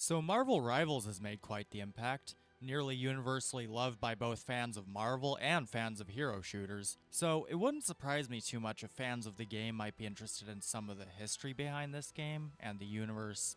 So Marvel Rivals has made quite the impact, nearly universally loved by both fans of Marvel and fans of hero shooters. So it wouldn't surprise me too much if fans of the game might be interested in some of the history behind this game and the universe,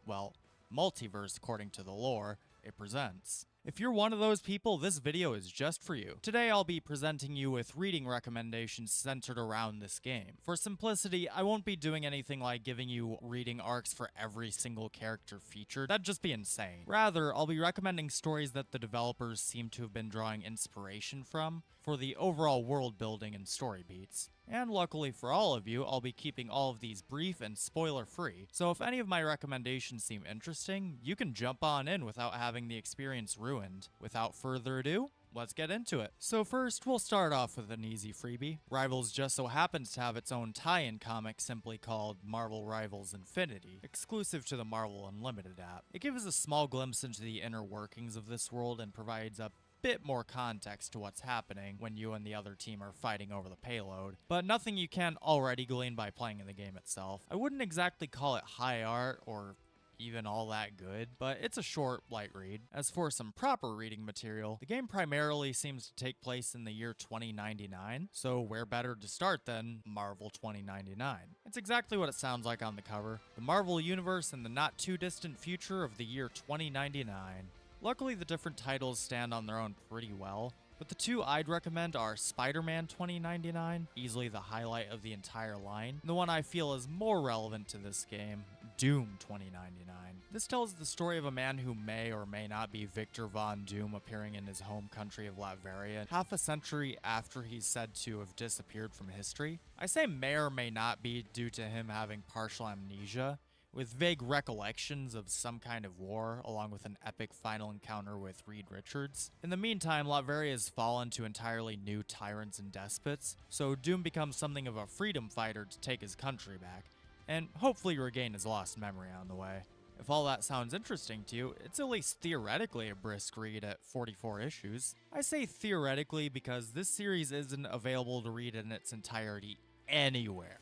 well, multiverse according to the lore it presents. If you're one of those people, this video is just for you. Today I'll be presenting you with reading recommendations centered around this game. For simplicity, I won't be doing anything like giving you reading arcs for every single character featured. That'd just be insane. Rather, I'll be recommending stories that the developers seem to have been drawing inspiration from for the overall world building and story beats. And luckily for all of you, I'll be keeping all of these brief and spoiler-free, so if any of my recommendations seem interesting, you can jump on in without having the experience ruined. Without further ado, let's get into it. So first, we'll start off with an easy freebie. Rivals just so happens to have its own tie-in comic simply called Marvel Rivals Infinity, exclusive to the Marvel Unlimited app. It gives a small glimpse into the inner workings of this world and provides a bit more context to what's happening when you and the other team are fighting over the payload, but nothing you can't already glean by playing in the game itself. I wouldn't exactly call it high art or even all that good, but it's a short, light read. As for some proper reading material, the game primarily seems to take place in the year 2099, so where better to start than Marvel 2099? It's exactly what it sounds like on the cover, the Marvel Universe in the not too distant future of the year 2099. Luckily, the different titles stand on their own pretty well, but the two I'd recommend are Spider-Man 2099, easily the highlight of the entire line, and the one I feel is more relevant to this game, Doom 2099. This tells the story of a man who may or may not be Victor Von Doom appearing in his home country of Latveria half a century after he's said to have disappeared from history. I say may or may not be due to him having partial amnesia, with vague recollections of some kind of war, along with an epic final encounter with Reed Richards. In the meantime, Latveria has fallen to entirely new tyrants and despots, so Doom becomes something of a freedom fighter to take his country back, and hopefully regain his lost memory on the way. If all that sounds interesting to you, it's at least theoretically a brisk read at 44 issues. I say theoretically because this series isn't available to read in its entirety anywhere.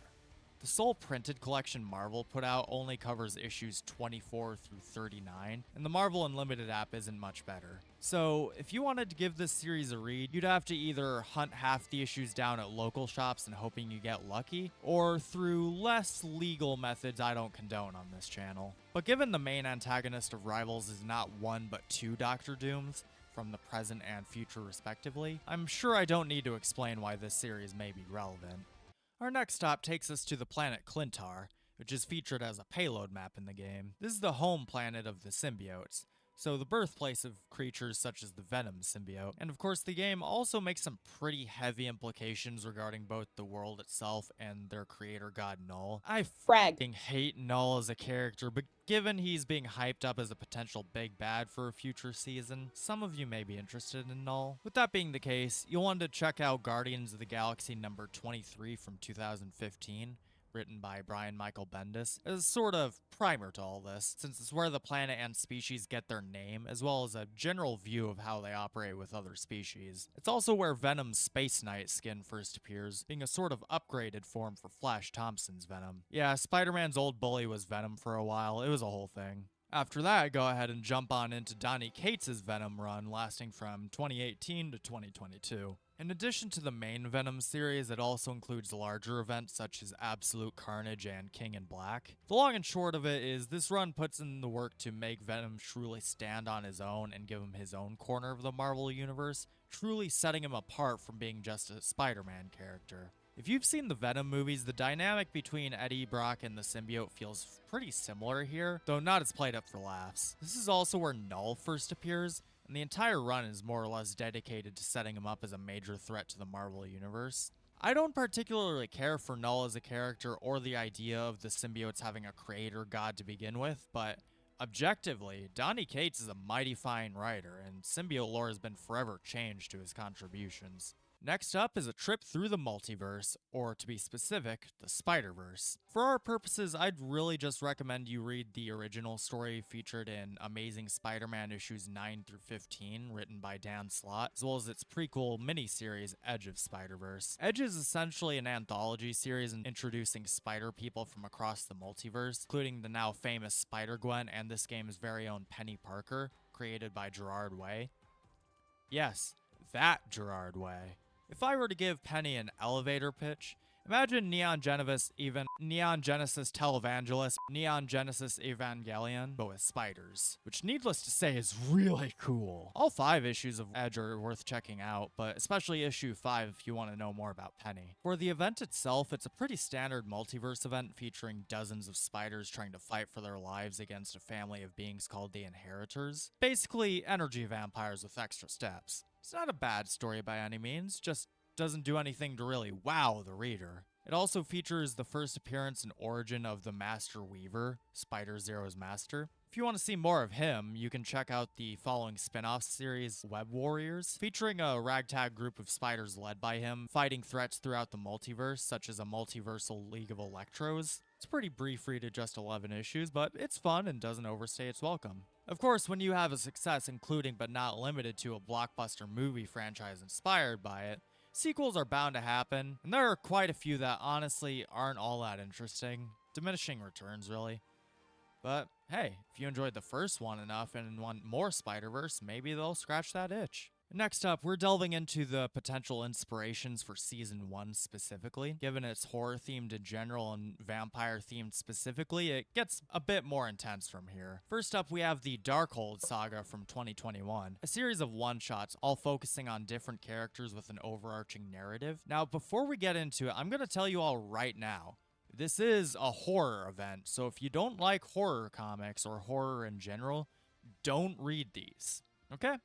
The sole printed collection Marvel put out only covers issues 24 through 39, and the Marvel Unlimited app isn't much better. So, if you wanted to give this series a read, you'd have to either hunt half the issues down at local shops and hoping you get lucky, or through less legal methods I don't condone on this channel. But given the main antagonist of Rivals is not one but two Doctor Dooms, from the present and future respectively, I'm sure I don't need to explain why this series may be relevant. Our next stop takes us to the planet Klyntar, which is featured as a payload map in the game. This is the home planet of the symbiotes, so the birthplace of creatures such as the Venom symbiote. And of course, the game also makes some pretty heavy implications regarding both the world itself and their creator god Null. I fucking hate Null as a character, but given he's being hyped up as a potential big bad for a future season, some of you may be interested in Null. With that being the case, you'll want to check out Guardians of the Galaxy number 23 from 2015, written by Brian Michael Bendis, as sort of primer to all this, since it's where the planet and species get their name, as well as a general view of how they operate with other species. It's also where Venom's Space Knight skin first appears, being a sort of upgraded form for Flash Thompson's Venom. Yeah, Spider-Man's old bully was Venom for a while, it was a whole thing. After that, go ahead and jump on into Donny Cates' Venom run, lasting from 2018 to 2022. In addition to the main Venom series, it also includes larger events such as Absolute Carnage and King in Black. The long and short of it is this run puts in the work to make Venom truly stand on his own and give him his own corner of the Marvel Universe, truly setting him apart from being just a Spider-Man character. If you've seen the Venom movies, the dynamic between Eddie Brock and the symbiote feels pretty similar here, though not as played up for laughs. This is also where Null first appears, and the entire run is more or less dedicated to setting him up as a major threat to the Marvel Universe. I don't particularly care for Null as a character or the idea of the symbiotes having a creator god to begin with, but objectively, Donny Cates is a mighty fine writer, and symbiote lore has been forever changed to his contributions. Next up is a trip through the multiverse, or to be specific, the Spider-Verse. For our purposes, I'd really just recommend you read the original story featured in Amazing Spider-Man issues 9 through 15, written by Dan Slott, as well as its prequel miniseries, Edge of Spider-Verse. Edge is essentially an anthology series introducing spider people from across the multiverse, including the now famous Spider-Gwen and this game's very own Penny Parker, created by Gerard Way. Yes, that Gerard Way. If I were to give Penny an elevator pitch, imagine Neon Genesis Televangelist, Neon Genesis Evangelion, but with spiders, which needless to say is really cool. All 5 issues of Edge are worth checking out, but especially issue 5 if you want to know more about Penny. For the event itself, it's a pretty standard multiverse event featuring dozens of spiders trying to fight for their lives against a family of beings called the Inheritors. Basically, energy vampires with extra steps. It's not a bad story by any means, just doesn't do anything to really wow the reader. It also features the first appearance and origin of the Master Weaver, Spider-Zero's master. If you want to see more of him, you can check out the following spin-off series, Web Warriors, featuring a ragtag group of spiders led by him, fighting threats throughout the multiverse, such as a multiversal League of Electros. It's a pretty brief read of just 11 issues, but it's fun and doesn't overstay its welcome. Of course, when you have a success including but not limited to a blockbuster movie franchise inspired by it, sequels are bound to happen, and there are quite a few that honestly aren't all that interesting. Diminishing returns, really. But hey, if you enjoyed the first one enough and want more Spider-Verse, maybe they'll scratch that itch. Next up, we're delving into the potential inspirations for Season 1 specifically. Given it's horror-themed in general and vampire-themed specifically, it gets a bit more intense from here. First up, we have the Darkhold saga from 2021, a series of one-shots all focusing on different characters with an overarching narrative. Now, before we get into it, I'm going to tell you all right now, this is a horror event, so if you don't like horror comics or horror in general, don't read these. Okay.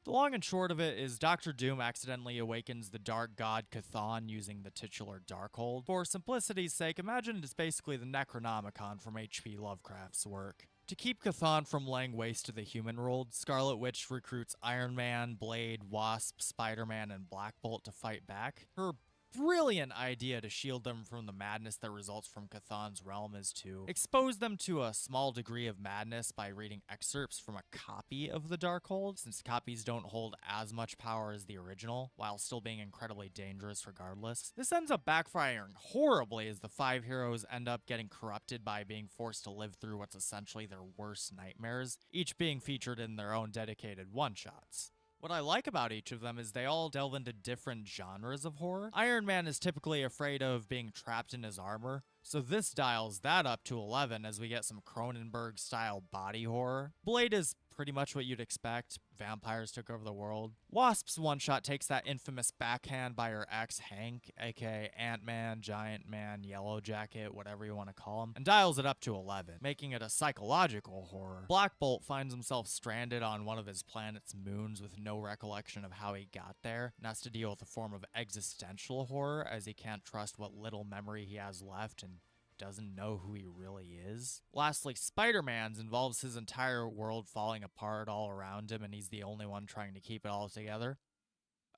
The long and short of it is Dr. Doom accidentally awakens the dark god Chthon using the titular Darkhold. For simplicity's sake, imagine it's basically the Necronomicon from H.P. Lovecraft's work. To keep Chthon from laying waste to the human world, Scarlet Witch recruits Iron Man, Blade, Wasp, Spider-Man, and Black Bolt to fight back. Her brilliant idea to shield them from the madness that results from Chthon's realm is to expose them to a small degree of madness by reading excerpts from a copy of the Darkhold, since copies don't hold as much power as the original, while still being incredibly dangerous regardless. This ends up backfiring horribly as the 5 heroes end up getting corrupted by being forced to live through what's essentially their worst nightmares, each being featured in their own dedicated one-shots. What I like about each of them is they all delve into different genres of horror. Iron Man is typically afraid of being trapped in his armor, so this dials that up to 11 as we get some Cronenberg-style body horror. Blade is pretty much what you'd expect. Vampires took over the world. Wasp's one-shot takes that infamous backhand by her ex, Hank, aka Ant-Man, Giant Man, Yellow Jacket, whatever you want to call him, and dials it up to 11, making it a psychological horror. Black Bolt finds himself stranded on one of his planet's moons with no recollection of how he got there, and has to deal with a form of existential horror as he can't trust what little memory he has left and doesn't know who he really is. Lastly, Spider-Man's involves his entire world falling apart all around him, and he's the only one trying to keep it all together.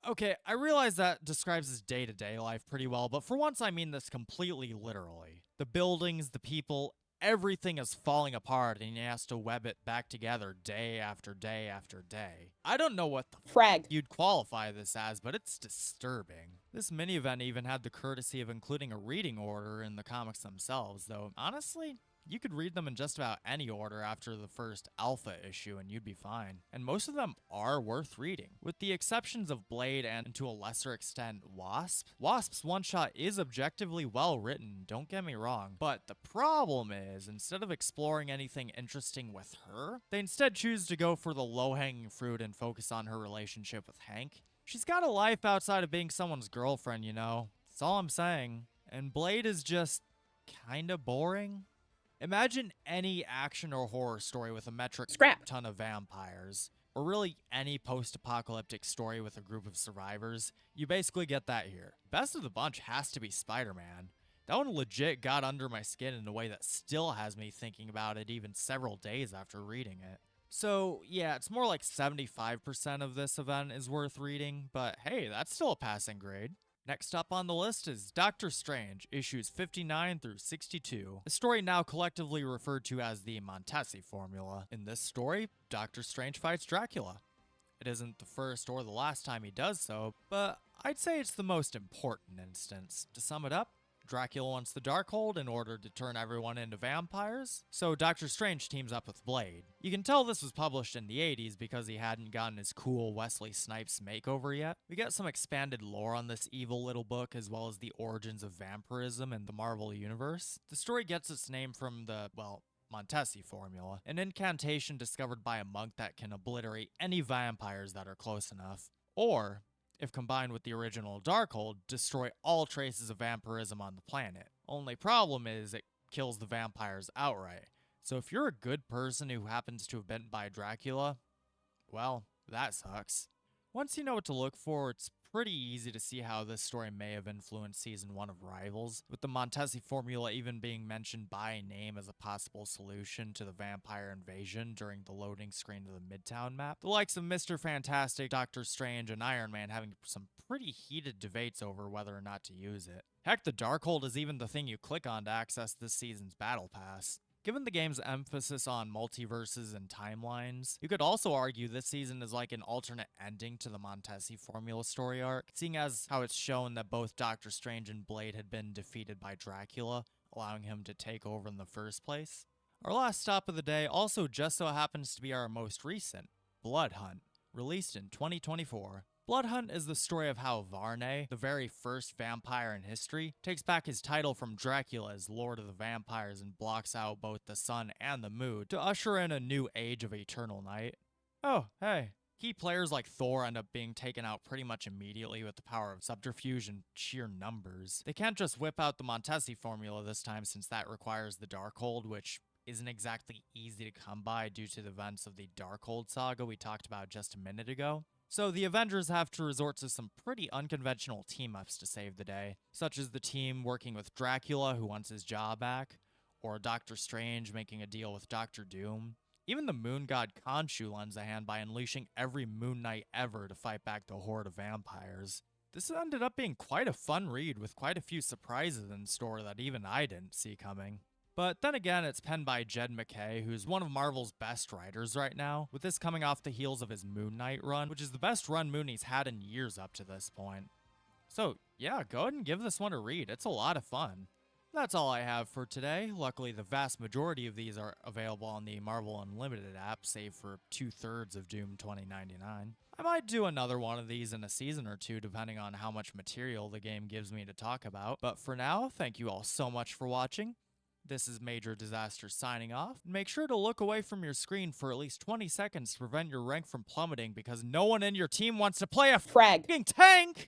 Okay, I realize that describes his day-to-day life pretty well, but for once I mean this completely literally. The buildings, the people, everything is falling apart and he has to web it back together day after day after day. I don't know what the frag you'd qualify this as, but it's disturbing. This mini-event even had the courtesy of including a reading order in the comics themselves, though honestly, you could read them in just about any order after the first alpha issue and you'd be fine. And most of them are worth reading, with the exceptions of Blade and to a lesser extent Wasp. Wasp's one-shot is objectively well written, don't get me wrong, but the problem is, instead of exploring anything interesting with her, they instead choose to go for the low-hanging fruit and focus on her relationship with Hank. She's got a life outside of being someone's girlfriend, you know. That's all I'm saying. And Blade is just kinda boring. Imagine any action or horror story with a metric ton of vampires, or really any post-apocalyptic story with a group of survivors. You basically get that here. Best of the bunch has to be Spider-Man. That one legit got under my skin in a way that still has me thinking about it even several days after reading it. So, yeah, it's more like 75% of this event is worth reading, but hey, that's still a passing grade. Next up on the list is Doctor Strange, issues 59 through 62, a story now collectively referred to as the Montessi formula. In this story, Doctor Strange fights Dracula. It isn't the first or the last time he does so, but I'd say it's the most important instance. To sum it up, Dracula wants the Darkhold in order to turn everyone into vampires, so Doctor Strange teams up with Blade. You can tell this was published in the 80s because he hadn't gotten his cool Wesley Snipes makeover yet. We get some expanded lore on this evil little book as well as the origins of vampirism in the Marvel Universe. The story gets its name from the, well, Montessi formula, an incantation discovered by a monk that can obliterate any vampires that are close enough. Or, if combined with the original Darkhold, destroy all traces of vampirism on the planet. Only problem is it kills the vampires outright. So if you're a good person who happens to have been bitten by Dracula, well, that sucks. Once you know what to look for, it's pretty easy to see how this story may have influenced Season 1 of Rivals, with the Montessi formula even being mentioned by name as a possible solution to the vampire invasion during the loading screen of the Midtown map. The likes of Mr. Fantastic, Doctor Strange, and Iron Man having some pretty heated debates over whether or not to use it. Heck, the Darkhold is even the thing you click on to access this season's Battle Pass. Given the game's emphasis on multiverses and timelines, you could also argue this season is like an alternate ending to the Montessi formula story arc, seeing as how it's shown that both Doctor Strange and Blade had been defeated by Dracula, allowing him to take over in the first place. Our last stop of the day also just so happens to be our most recent, Blood Hunt, released in 2024. Blood Hunt is the story of how Varney, the very first vampire in history, takes back his title from Dracula as Lord of the Vampires and blocks out both the sun and the moon to usher in a new age of eternal night. Oh, hey. Key players like Thor end up being taken out pretty much immediately with the power of subterfuge and sheer numbers. They can't just whip out the Montessi formula this time since that requires the Darkhold, which isn't exactly easy to come by due to the events of the Darkhold saga we talked about just a minute ago. So the Avengers have to resort to some pretty unconventional team-ups to save the day, such as the team working with Dracula, who wants his job back, or Doctor Strange making a deal with Doctor Doom. Even the moon god Khonshu lends a hand by unleashing every Moon Knight ever to fight back the horde of vampires. This ended up being quite a fun read with quite a few surprises in store that even I didn't see coming. But then again, it's penned by Jed MacKay, who's one of Marvel's best writers right now, with this coming off the heels of his Moon Knight run, which is the best run Mooney's had in years up to this point. So yeah, go ahead and give this one a read, it's a lot of fun. That's all I have for today. Luckily, the vast majority of these are available on the Marvel Unlimited app, save for 2/3 of Doom 2099. I might do another one of these in a season or two, depending on how much material the game gives me to talk about. But for now, thank you all so much for watching. This is Major Disaster signing off. Make sure to look away from your screen for at least 20 seconds to prevent your rank from plummeting because no one in your team wants to play a Frag. f***ing tank!